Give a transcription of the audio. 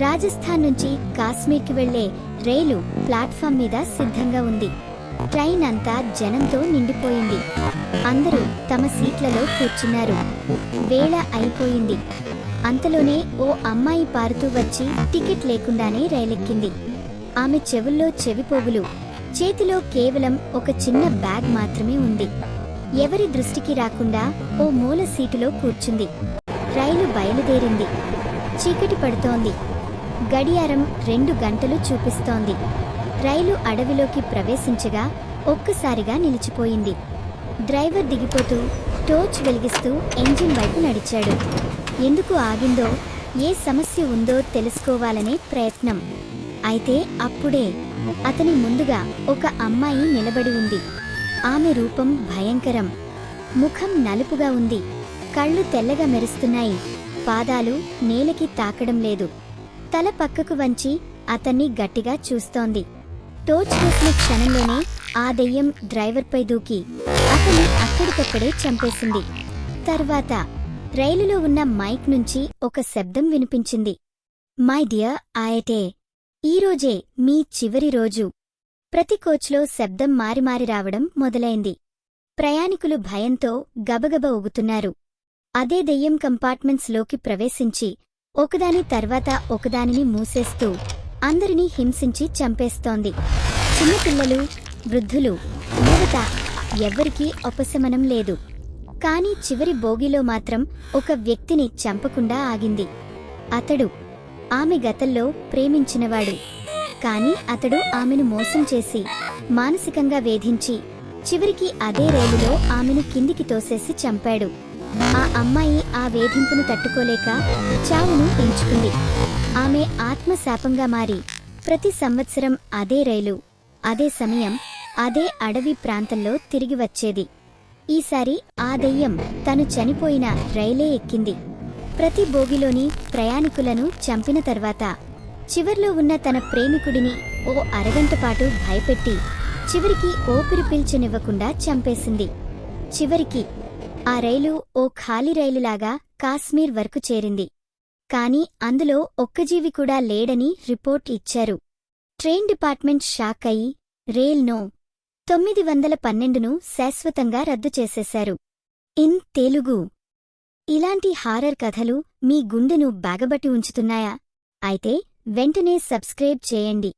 రాజస్థాన్ నుంచి కాశ్మీర్కి వెళ్లే రైలు ప్లాట్ఫామ్ మీద సిద్ధంగా ఉంది. ట్రైన్ అంతా జనంతో నిండిపోయింది. అందరూ తమ సీట్లలో కూర్చున్నారు. వేళ అయిపోయింది. అంతలోనే ఓ అమ్మాయి పారుతూ వచ్చి టికెట్ లేకుండానే రైలెక్కింది. ఆమె చెవుల్లో చెవిపోగులు, చేతిలో కేవలం ఒక చిన్న బ్యాగ్ మాత్రమే ఉంది. ఎవరి దృష్టికి రాకుండా ఓ మూల సీటులో కూర్చుంది. రైలు బయలుదేరింది. చీకటి పడుతోంది. గడియారం 2 గంటలు చూపిస్తోంది. రైలు అడవిలోకి ప్రవేశించగా ఒక్కసారిగా నిలిచిపోయింది. డ్రైవర్ దిగిపోతూ టార్చ్ వెలిగిస్తూ ఎంజిన్ వైపు నడిచాడు. ఎందుకు ఆగిందో, ఏ సమస్య ఉందో తెలుసుకోవాలనే ప్రయత్నం. అయితే అప్పుడే అతని ముందుగా ఒక అమ్మాయి నిలబడి ఉంది. ఆమె రూపం భయంకరం. ముఖం నలుపుగా ఉంది. కళ్ళు తెల్లగా మెరుస్తున్నాయి. పాదాలు నేలకి తాకడం లేదు. తల పక్కకు వంచి అతన్ని గట్టిగా చూస్తోంది. టార్చ్ వేసిన క్షణంలోనే ఆ దెయ్యం డ్రైవర్పై దూకి అతన్ని అక్కడికక్కడే చంపేసింది. తర్వాత రైలులో ఉన్న మైక్ నుంచి ఒక శబ్దం వినిపించింది. మై డియర్ ఆయటే, ఈరోజే మీ చివరి రోజు. ప్రతి కోచ్లో శబ్దం మారిమారి రావడం మొదలైంది. ప్రయాణికులు భయంతో గబగబ ఊగుతున్నారు. అదే దెయ్యం కంపార్ట్మెంట్స్లోకి ప్రవేశించి ఒకదాని తర్వాత ఒకదానిని మూసేస్తూ అందరినీ హింసించి చంపేస్తోంది. చిన్నపిల్లలు, వృద్ధులు, యువత ఎవ్వరికీ ఉపశమనం లేదు. కాని చివరి బోగిలో మాత్రం ఒక వ్యక్తిని చంపకుండా ఆగింది. అతడు ఆమె గతంలో ప్రేమించినవాడు. కాని అతడు ఆమెను మోసం చేసి మానసికంగా వేధించి చివరికి అదే రైలులో ఆమెను కిందికి తోసేసి చంపాడు. ఆ అమ్మాయి ఆ వేధింపును తట్టుకోలేక చావును ఎంచుకుంది. ఆమె ఆత్మశాపంగా మారి ప్రతి సంవత్సరం అదే రైలు, అదే సమయం, అదే అడవి ప్రాంతంలో తిరిగి వచ్చేది. ఈసారి ఆ దెయ్యం తను చనిపోయిన రైలే ఎక్కింది. ప్రతి బోగిలోని ప్రయాణికులను చంపిన తర్వాత చివర్లో ఉన్న తన ప్రేమికుడిని ఓ అరగంట పాటు భయపెట్టి చివరికి ఊపిరి పీల్చనివ్వకుండా చంపేసింది. చివరికి ఆ రైలు ఓ ఖాళీ రైలులాగా కాశ్మీర్ వరకు చేరింది. కాని అందులో ఒక్క జీవి కూడా లేడని రిపోర్ట్ ఇచ్చారు. ట్రైన్ డిపార్ట్మెంట్ షాక్ అయి రైల్ 912ను శాశ్వతంగా రద్దు చేసేశారు. ఇన్ తెలుగు. ఇలాంటి హారర్ కథలు మీ గుండెను బాగబట్టి ఉంచుతున్నాయా? అయితే వెంటనే సబ్స్క్రైబ్ చేయండి.